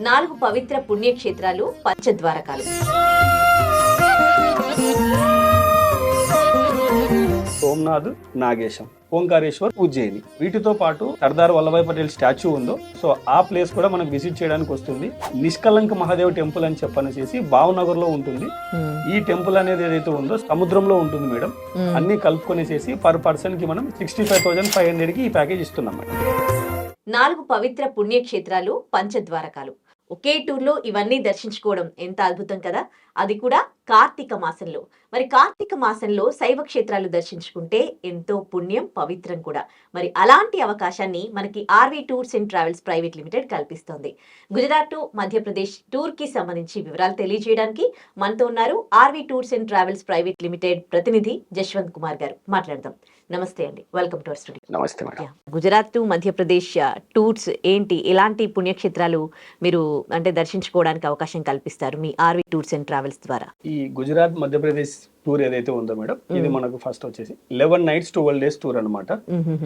నాలుగు పవిత్ర పుణ్యక్షేత్రాలు, పంచద్వారకాలు. సోమనాథ్, నాగేశం, ఓంకారేశ్వర్, ఉజ్జయిని. వీటితో పాటు సర్దార్ వల్లభాయ్ పటేల్ స్టాచ్యూ ఉందో సో ఆ ప్లేస్ కూడా మనకు విజిట్ చేయడానికి వస్తుంది. నిష్కలంక మహాదేవ్ టెంపుల్ అని చెప్పనేసి భావనగర్ లో ఉంటుంది. ఈ టెంపుల్ అనేది ఏదైతే ఉందో సముద్రంలో ఉంటుంది మేడం. అన్ని కలుపుకొనేసేసి పర్ పర్సన్ కి మనం 65,500 కి ఈ ప్యాకేజ్ ఇస్తున్నాం మేడం. నాలుగు పవిత్ర పుణ్యక్షేత్రాలు, పంచద్వారకాలు. ఒకే టూర్లో ఇవన్నీ దర్శించుకోవడం ఎంత అద్భుతం కదా, అది కూడా కార్తీక మాసంలో. మరి కార్తీక మాసంలో శైవ క్షేత్రాలు దర్శించుకుంటే ఎంతో పుణ్యం, పవిత్రం కూడా. మరి అలాంటి అవకాశాన్ని మనకి RV tours and travels private limited కల్పిస్తోంది. గుజరాత్ టు మధ్యప్రదేశ్ టూర్ కి సంబంధించి వివరాలు తెలియజేయడానికి మనతో ఉన్నారు RV tours and travels private limited ప్రతినిధి జశ్వంత్ కుమార్ గారు. మాట్లాడదాం. నమస్తే అండి, వెల్కమ్ టు అవర్ స్టూడియో. నమస్తే madam. Gujarat to Madhya Pradesh tours ఏంటి, ఎలాంటి పుణ్యక్షేత్రాలు మీరు అంటే దర్శించుకోవడానికి అవకాశం కల్పిస్తారు మీ ఆర్వి టూర్స్ అండ్ ట్రావెల్స్ ద్వారా? ఈ గుజరాత్ మధ్యప్రదేశ్ టూర్ ఏదైతే ఉందో మేడం, ఇది మనకు ఫస్ట్ వచ్చేసి 11 nights 12 days టూర్ అనమాట.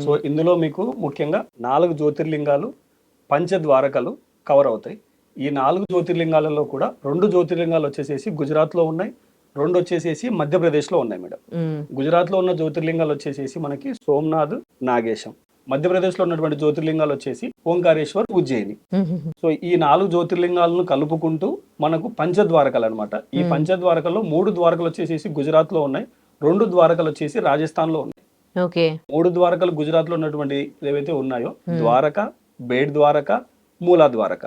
సో ఇందులో మీకు ముఖ్యంగా 4 జ్యోతిర్లింగాలు, పంచద్వారకలు కవర్ అవుతాయి. ఈ 4 జ్యోతిర్లింగాలలో కూడా 2 జ్యోతిర్లింగాలు వచ్చేసేసి గుజరాత్ లో ఉన్నాయి, 2 వచ్చేసేసి మధ్యప్రదేశ్ లో ఉన్నాయి మేడం. గుజరాత్ లో ఉన్న జ్యోతిర్లింగాలు వచ్చేసేసి మనకి సోమనాథ్, నాగేశం. మధ్యప్రదేశ్ లో ఉన్నటువంటి జ్యోతిర్లింగాలు వచ్చేసి ఓంకారేశ్వర్, ఉజ్జయిని. సో ఈ 4 జ్యోతిర్లింగాలను కలుపుకుంటూ మనకు పంచద్వారకలు అనమాట. ఈ పంచద్వారకల్లో 3 ద్వారకలు వచ్చేసి గుజరాత్ లో ఉన్నాయి, 2 ద్వారకలు వచ్చేసి రాజస్థాన్ లో ఉన్నాయి. 3 ద్వారకలు గుజరాత్ లో ఉన్నటువంటి ఏవైతే ఉన్నాయో ద్వారక, బేడ్ ద్వారక, మూలా ద్వారక.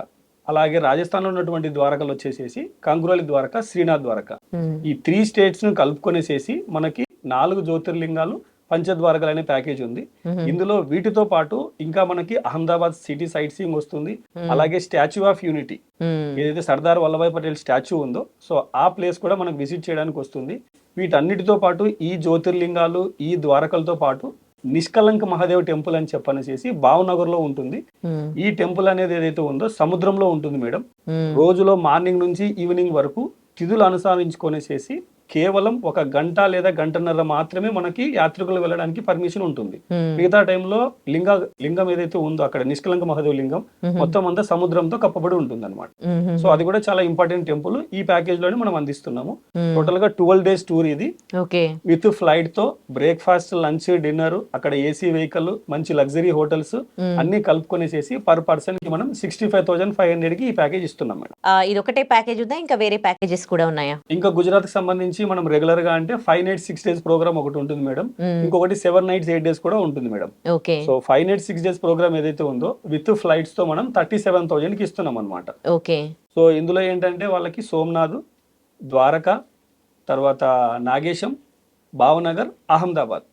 అలాగే రాజస్థాన్ లో ఉన్నటువంటి ద్వారకలు వచ్చేసేసి కంగ్రోలి ద్వారక, శ్రీనాథ్ ద్వారక. ఈ 3 states ను కలుపుకొనేసేసి మనకి 4 జ్యోతిర్లింగాలు, పంచద్వారకలు అనే ప్యాకేజ్ ఉంది. ఇందులో వీటితో పాటు ఇంకా మనకి అహ్మదాబాద్ సిటీ సైట్ సీయింగ్ వస్తుంది. అలాగే స్టాచ్యూ ఆఫ్ యూనిటీ ఏదైతే సర్దార్ వల్లభాయ్ పటేల్ స్టాచ్యూ ఉందో సో ఆ ప్లేస్ కూడా మనకు విజిట్ చేయడానికి వస్తుంది. వీటన్నిటితో పాటు ఈ జ్యోతిర్లింగాలు, ఈ ద్వారకలతో పాటు నిష్కలంక మహాదేవ్ టెంపుల్ అని చెప్పనేసి భావనగర్ లో ఉంటుంది. ఈ టెంపుల్ అనేది ఏదైతే ఉందో సముద్రంలో ఉంటుంది మేడం. రోజులో మార్నింగ్ నుంచి ఈవినింగ్ వరకు తిథులు అనుసరించుకొనేసేసి కేవలం 1 గంట లేదా గంటన్నర మాత్రమే మనకి యాత్రికులు వెళ్ళడానికి పర్మిషన్ ఉంటుంది. మిగతా టైంలో లింగం ఏదైతే ఉందో అక్కడ నిష్కలంక మహాదేవ్ లింగం మొత్తం అంతా సముద్రంతో కప్పబడి ఉంటుంది అనమాట. సో అది కూడా చాలా ఇంపార్టెంట్ టెంపుల్. ఈ ప్యాకేజ్ లోనే మనం అందిస్తున్నాము. టోటల్ గా 12 days టూర్ ఇది. విత్ ఫ్లైట్ తో బ్రేక్ఫాస్ట్, లంచ్, డిన్నర్, అక్కడ ఏసీ వెహికల్, మంచి లగ్జరీ హోటల్స్ అన్ని కలుపుకొనేసేసి పర్ పర్సన్ కి మనం 65,500 కి ఈ ప్యాకేజ్ ఇస్తున్నాం మేడం. ఇది ఒకటే ప్యాకేజ్ ఉందా, ఇంకా వేరే ప్యాకేజెస్ కూడా ఉన్నాయా? ఇంకా గుజరాత్ కి సంబంధించి మనం రెగ్యులర్ గా అంటే 5 nights 6 days ప్రోగ్రామ్ ఒకటి ఉంటుంది మేడం. ఇంకొకటి 7 nights 8 days కూడా ఉంటుంది madam. So 5 nights 6 days program ఏదైతే ఉందో విత్ ఫ్లైట్స్ తో మనం 37,000 కి ఇస్తున్నాం అనమాట. సో ఇందులో ఏంటంటే వాళ్ళకి సోమనాథ్, ద్వారక, తర్వాత నాగేశం, భావనగర్, అహ్మదాబాద్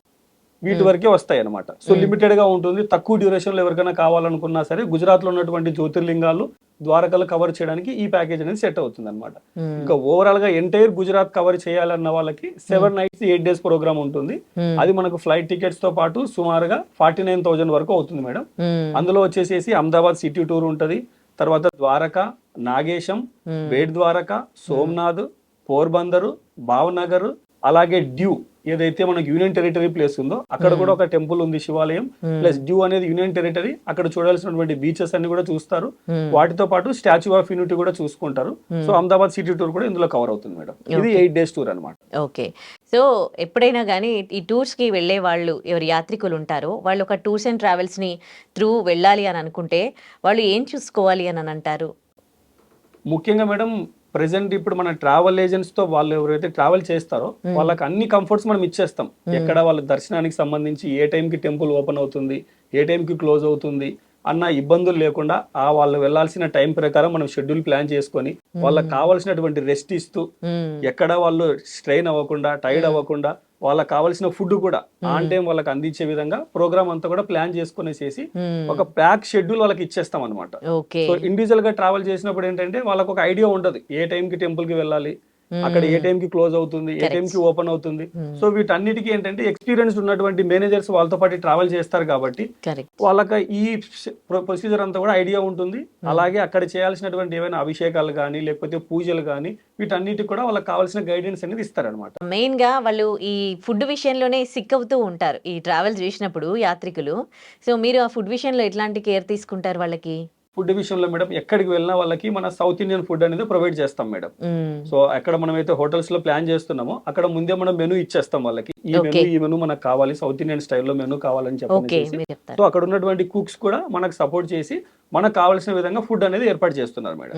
వీటి వరకే వస్తాయి అనమాట. సో లిమిటెడ్ గా ఉంటుంది. తక్కువ డ్యూరేషన్ లో ఎవరికైనా కావాలనుకున్నా సరే గుజరాత్ లో ఉన్నటువంటి జ్యోతిర్లింగాలు, ద్వారకలు కవర్ చేయడానికి ఈ ప్యాకేజ్ అనేది సెట్ అవుతుంది అనమాట. ఇంకా ఓవరాల్ గా ఎంటైర్ గుజరాత్ కవర్ చేయాలన్న వాళ్ళకి 7 nights 8 days ప్రోగ్రామ్ ఉంటుంది. అది మనకు ఫ్లైట్ టికెట్స్ తో పాటు సుమారుగా 49,000 వరకు అవుతుంది మేడం. అందులో వచ్చేసేసి అహ్మదాబాద్ సిటీ టూర్ ఉంటది, తర్వాత ద్వారక, నాగేశం, బేడ్ ద్వారక, సోమనాథ్, పోర్బందరు, భావనగర్, అలాగే డ్యూ ఏదైతే మనకి యూనియన్ టెరిటరీ ప్లేస్ ఉందో అక్కడ కూడా ఒక టెంపుల్ ఉంది, శివాలయం. ప్లస్ డ్యూ అనేది యూనియన్ టెరిటరీ, అక్కడ చూడాల్సినటువంటి బీచెస్ అన్ని కూడా చూస్తారు. వాటితో పాటు స్టాచ్యూ ఆఫ్ యూనిటీ కూడా చూసుకుంటారు. సో అహ్మదాబాద్ సిటీ టూర్ కూడా ఇందులో కవర్ అవుతుంది మేడం. ఇది 8 days టూర్ అనమాట. ఓకే. సో ఎప్పుడైనా కానీ ఈ టూర్స్ కి వెళ్లే వాళ్ళు, ఎవరు యాత్రికులు ఉంటారో వాళ్ళు ఒక టూర్స్ అండ్ ట్రావెల్స్ ని త్రూ వెళ్ళాలి అని అనుకుంటే వాళ్ళు ఏం చూసుకోవాలి అని అంటారు? ముఖ్యంగా మేడం ప్రెసెంట్ ఇప్పుడు మన ట్రావెల్ ఏజెంట్స్ తో వాళ్ళు ఎవరైతే ట్రావెల్ చేస్తారో వాళ్ళకి అన్ని కంఫర్ట్స్ మనం ఇచ్చేస్తాం. ఎక్కడ వాళ్ళ దర్శనానికి సంబంధించి ఏ టైంకి టెంపుల్ ఓపెన్ అవుతుంది, ఏ టైంకి క్లోజ్ అవుతుంది అన్న ఇబ్బందులు లేకుండా వాళ్ళు వెళ్లాల్సిన టైం ప్రకారం మనం షెడ్యూల్ ప్లాన్ చేసుకొని వాళ్ళకి కావాల్సినటువంటి రెస్ట్ ఇస్తూ ఎక్కడ వాళ్ళు స్ట్రెయిన్ అవ్వకుండా, టైర్డ్ అవ్వకుండా వాళ్ళకి కావాల్సిన ఫుడ్ కూడా ఆన్ టైం వాళ్ళకి అందించే విధంగా ప్రోగ్రామ్ అంతా కూడా ప్లాన్ చేసుకునేసేసి ఒక ప్యాక్ షెడ్యూల్ వాళ్ళకి ఇచ్చేస్తాం అనమాట. సో ఇండివిజువల్ గా ట్రావెల్ చేసినప్పుడు ఏంటంటే వాళ్ళకి ఒక ఐడియా ఉండదు ఏ టైం కి టెంపుల్ కి వెళ్ళాలి, అక్కడ ఏ టైం కి క్లోజ్ అవుతుంది, ఏ టైం కి ఓపెన్ అవుతుంది. సో వీటన్నిటికీ ఏంటంటే ఎక్స్పీరియన్స్ ఉన్నటువంటి మేనేజర్స్ వాళ్ళతో పాటు ట్రావెల్ చేస్తారు కాబట్టి వాళ్ళకి ఈ ప్రొసీజర్ అంతా కూడా ఐడియా ఉంటుంది. అలాగే అక్కడ చేయాల్సినటువంటి ఏమైనా అభిషేకాలు కానీ లేకపోతే పూజలు కానీ వీటన్నిటికి కూడా వాళ్ళకి కావాల్సిన గైడెన్స్ అనేది ఇస్తారనమాట. మెయిన్ గా వాళ్ళు ఈ ఫుడ్ విషయంలోనే సిక్ అవుతూ ఉంటారు ఈ ట్రావెల్ చేసినప్పుడు యాత్రికులు. సో మీరు ఆ ఫుడ్ విషయంలో ఎట్లాంటి కేర్ తీసుకుంటారు వాళ్ళకి? ఫుడ్ విషయంలో మేడం ఎక్కడికి వెళ్ళినా వాళ్ళకి మన సౌత్ ఇండియన్ ఫుడ్ అనేది ప్రొవైడ్ చేస్తాం మేడం. సో ఎక్కడ మనం అయితే హోటల్స్ లో ప్లాన్ చేస్తున్నామో అక్కడ ముందే మనం మెనూ ఇచ్చేస్తాం వాళ్ళకి. ఈ మెనూ మనకు కావాలి, సౌత్ ఇండియన్ స్టైల్లో మెనూ కావాలని చెప్పేసి. సో అక్కడ ఉన్నటువంటి కుక్స్ కూడా మనకు సపోర్ట్ చేసి మనకు కావాల్సిన విధంగా ఫుడ్ అనేది ఏర్పాటు చేస్తున్నారు మేడం.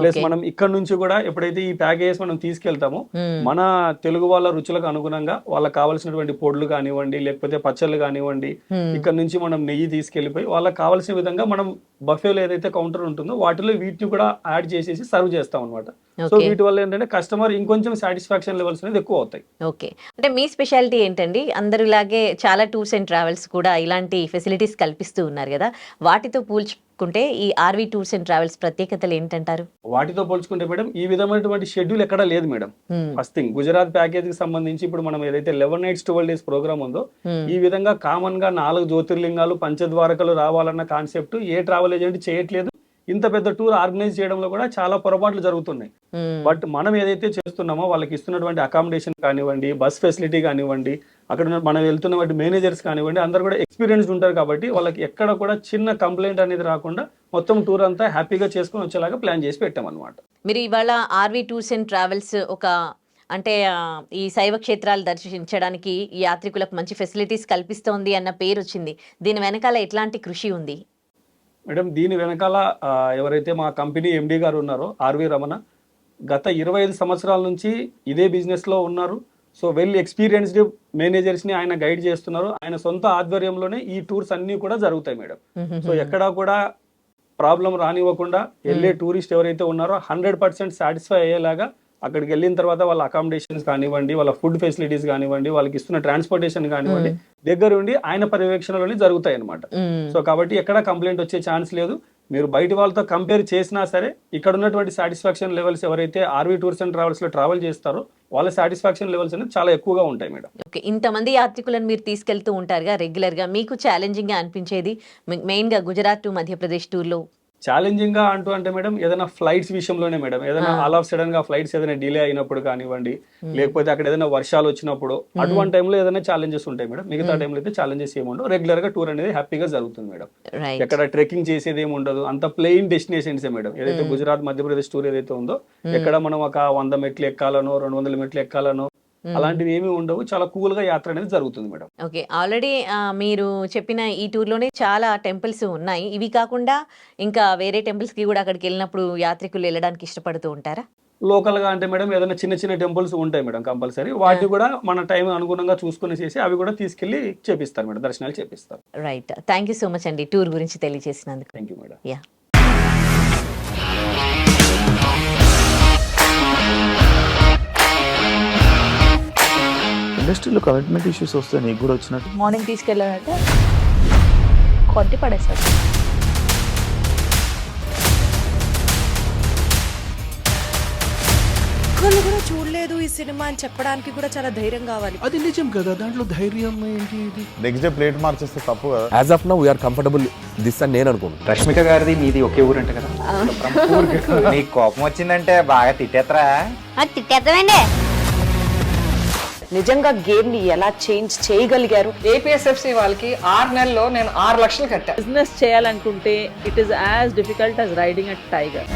ప్లస్ మనం ఇక్కడ నుంచి కూడా ఎప్పుడైతే ఈ ప్యాకేజ్ మనం తీసుకెళ్తామో మన తెలుగు వాళ్ళ రుచులకు అనుగుణంగా వాళ్ళకి కావాల్సినటువంటి పొడులు కానివ్వండి లేకపోతే పచ్చళ్ళు కానివ్వండి, ఇక్కడ నుంచి మనం నెయ్యి తీసుకెళ్లిపోయి వాళ్ళకి కావాల్సిన విధంగా మనం బఫేలో ఏదైతే కౌంటర్ ఉంటుందో వాటిలో వీటిని కూడా యాడ్ చేసేసి సర్వ్ చేస్తాం అనమాట. సో వీటి వల్ల ఏంటంటే కస్టమర్ ఇంకొంచెం సాటిస్ఫాక్షన్ లెవెల్స్ అనేది ఎక్కువ అవుతాయి. ఓకే, అంటే మీ స్పెషాలిటీ ఏంటండి? అందరిలాగే చాలా టూర్స్ అండ్ ట్రావెల్స్ కూడా ఇలాంటి ఫెసిలిటీస్ కల్పిస్తూ ఉన్నారు కదా, వాటితో పోల్చుకుంటే ఈ ఆర్వీ టూర్స్ అండ్ ట్రావెల్స్ ప్రత్యేకతలు ఏంటంటారు? వాటితో పోల్చుకుంటే మేడం ఈ విధమైనటువంటి షెడ్యూల్ ఎక్కడా లేదు madam. First thing Gujarat package కి సంబంధించి ఇప్పుడు మనం ఏదైతే 11 nights 12 days ప్రోగ్రామ్ ఉందో ఈ విధంగా కామన్ గా 4 జ్యోతిర్లింగాలు పంచద్వారకలు రావాలన్న కాన్సెప్ట్ ఏ ట్రావెల్ ఏజెంట్ చేయట్లేదు. ఇంత పెద్ద టూర్ ఆర్గనైజ్ చేయడంలో కూడా చాలా పొరపాట్లు జరుగుతున్నాయి. బట్ మనం ఏదైతే చేస్తున్నామో వాళ్ళకి ఇస్తున్నటువంటి అకామిడేషన్ కానివ్వండి, బస్ ఫెసిలిటీ కానివ్వండి, అక్కడ మనం వెళ్తున్నటువంటి మేనేజర్స్ కానివ్వండి, అందరు కూడా ఎక్స్పీరియన్స్డ్ ఉంటారు కాబట్టి వాళ్ళకి ఎక్కడ కూడా చిన్న కంప్లైంట్ అనేది రాకుండా మొత్తం టూర్ అంతా హ్యాపీగా చేసుకుని వచ్చేలాగా ప్లాన్ చేసి పెట్టాం అనమాట. మీరు ఇవాళ ఆర్వీ టూర్స్ అండ్ ట్రావెల్స్ ఒక అంటే ఈ శైవ క్షేత్రాలు దర్శించడానికి యాత్రికులకు మంచి ఫెసిలిటీస్ కల్పిస్తోంది అన్న పేరు వచ్చింది. దీని వెనకాల ఎట్లాంటి కృషి ఉంది మేడం? దీని వెనకాల ఎవరైతే మా కంపెనీ ఎండి గారు ఉన్నారో ఆర్వి రమణ, గత 25 సంవత్సరాల నుంచి ఇదే బిజినెస్ లో ఉన్నారు. సో వెల్ ఎక్స్పీరియన్స్డ్ మేనేజర్స్ ని ఆయన గైడ్ చేస్తున్నారు. ఆయన సొంత ఆధ్వర్యంలోనే ఈ టూర్స్ అన్ని కూడా జరుగుతాయి మేడం. సో ఎక్కడా కూడా ప్రాబ్లం రానివ్వకుండా వెళ్ళే టూరిస్ట్ ఎవరైతే ఉన్నారో 100% సాటిస్ఫై అయ్యేలాగా అక్కడికి వెళ్ళిన తర్వాత వాళ్ళ అకామిడేషన్స్ కానివ్వండి, వాళ్ళ ఫుడ్ ఫెసిలిటీస్ కానివ్వండి, వాళ్ళకి ఇస్తున్న ట్రాన్స్పోర్టేషన్ కానివ్వండి దగ్గర ఉండి ఆయన పర్యవేక్షణలోనే జరుగుతాయి అనమాట. సో కాబట్టి ఎక్కడ కంప్లైంట్ వచ్చే ఛాన్స్ లేదు. మీరు బయట వాళ్ళతో కంపేర్ చేసినా సరే ఇక్కడ ఉన్నటువంటి సాటిస్ఫాక్షన్ లెవెల్స్ ఎవరైతే ఆర్వీ టూర్స్ అండ్ ట్రావెల్స్ లో ట్రావెల్ చేస్తారో వాళ్ళ సాటిస్ఫాక్షన్ లెవెల్స్ అనేది చాలా ఎక్కువగా ఉంటాయి మేడం. ఓకే, ఇంతమంది యాత్రికులను మీరు తీసుకెళ్తూ ఉంటారుగా రెగ్యులర్ గా, మీకు ఛాలెంజింగ్ గా అనిపించేది మెయిన్ గా గుజరాత్ టు మధ్యప్రదేశ్ టూర్ లో? ఛాలెంజింగ్ గా అంటే మేడం ఏదైనా ఫ్లైట్స్ విషయంలోనే మేడం, ఏదైనా ఆల్ ఆఫ్ సడన్ గా ఫ్లైట్స్ ఏదైనా డిలే అయినప్పుడు కానివ్వండి, లేకపోతే అక్కడ ఏదైనా వర్షాలు వచ్చినప్పుడు అటువంటి టైంలో ఏదైనా ఛాలెంజెస్ ఉంటాయి మేడం. మిగతా టైంలో అయితే ఛాలెంజెస్ ఏముండవు. రెగ్యులర్ గా టూర్ అనేది హ్యాపీగా జరుగుతుంది మేడం. ఎక్కడ ట్రెక్కింగ్ చేసేది ఏమి ఉండదు, అంత ప్లెయిన్ డెస్టినేషన్స్ మేడం. ఏదైతే గుజరాత్ మధ్యప్రదేశ్ టూర్ ఏదైతే ఉందో ఎక్కడ మనం ఒక 100 మెట్లు ఎక్కాలనో 200 మెట్లు ఎక్కాలనో అలాంటివి ఏమీ ఉండవు. చాలా కూల్ గా యాత్ర అనేది జరుగుతుంది మేడం. ఓకే, ఆల్రెడీ మీరు చెప్పిన ఈ టూర్ లోనే చాలా టెంపుల్స్ ఉన్నాయి. ఇవి కాకుండా ఇంకా వేరే టెంపుల్స్ కి కూడా అక్కడికి వెళ్ళినప్పుడు యాత్రికులు వెళ్ళడానికి ఇష్టపడుతూ ఉంటారా? లోకల్ గా అంటే మేడం ఏదైనా చిన్న చిన్న టెంపుల్స్ ఉంటాయి మేడం కంపల్సరీ. వాటిని కూడా మన టైం అనుగుణంగా చూసుకుని చేసి అవి కూడా తీసుకెళ్లి చేపిస్తారు మేడం, దర్శనాలు చేపిస్తారు. Right, thank you so much అండి టూర్ గురించి తెలియజేసినందుకు. Thank you madam. యా, ఇండస్ట్రీలో కమిట్మెంట్ ఇష్యూస్ వస్తే నీకు కూడా వచ్చినట్టు? మార్నింగ్ తీసుకెళ్ళానంటే కొట్టి పడేస్తారు. ఒక్కళ్ళు కూడా చూడలేదు ఈ సినిమా అని చెప్పడానికి కూడా చాలా ధైర్యం కావాలి. అది నిజం కదా, దాంట్లో ధైర్యం ఏంటి? నెక్స్ట్ డే ప్లేట్ మార్చేస్తే తప్పు కదా. As of now we are comfortable this అని నేను అనుకుంటున్నాను. రష్మిక గారిది మీది ఒకే ఊరు అంట కదా? నీకు కోపం వచ్చిందంటే బాగా తిట్టేత్తరా? తిట్టేద్దామండి. నిజంగా గేమ్ ని ఎలా చేంజ్ చేయగలిగారు? ఏపీఎస్ఎఫ్సి వాళ్ళకి 6 నెలల్లో నేను 6 లక్షలు కట్టా. బిజినెస్ చేయాలనుకుంటే it is as difficult as riding a tiger.